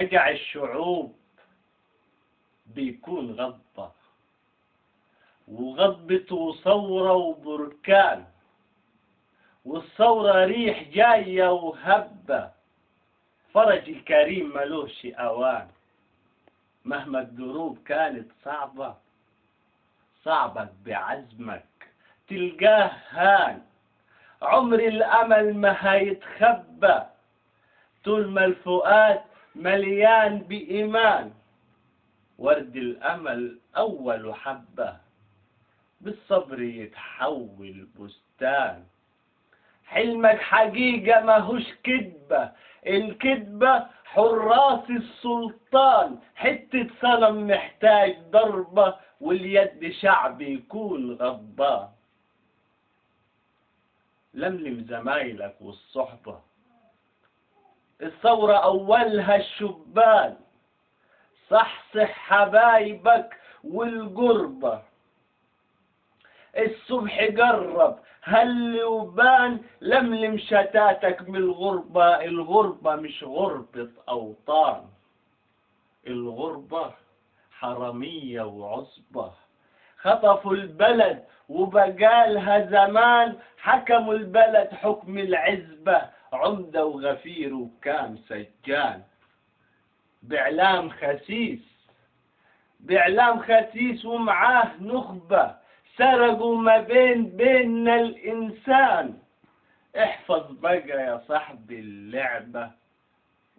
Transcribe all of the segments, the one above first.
وجع الشعوب بيكون غضبة، وغضبته ثورة وبركان، والثورة ريح جاية وهبة، فرج الكريم ملوش أوان. مهما الدروب كانت صعبة بعزمك تلقاه هان. عمر الأمل ما هيتخبى طول ما الفؤاد مليان بإيمان. ورد الأمل أول حبة بالصبر يتحول بستان. حلمك حقيقة ماهوش كدبة، الكدبة حراس السلطان. حتة صنم محتاج ضربة واليد شعب يكون غضبان. لملم زمايلك والصحبة، الثورة أولها الشبان. صحصح حبايبك والقربة، الصبح قرب هل وبان. لملم شتاتك من الغربة، الغربة مش غربة أوطان، الغربة حرمية وعصبة. خطفوا البلد وبقالها زمان، حكموا البلد حكم العزبة، عمدة وغفير وكام سجان. بإعلام خسيس ومعاه نخبة، سرقوا ما بيننا الإنسان. احفظ بقى يا صاحبي اللعبة،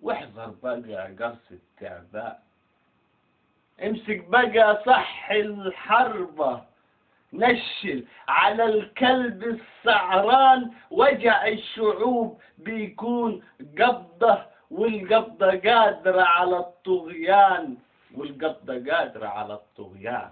واحذر بقى قرص التعبان. امسك بقى صح الحربة، نشل على الكلب السعران. وجع الشعوب بيكون قبضة، والقبضة قادرة على الطغيان، والقبضة قادرة على الطغيان.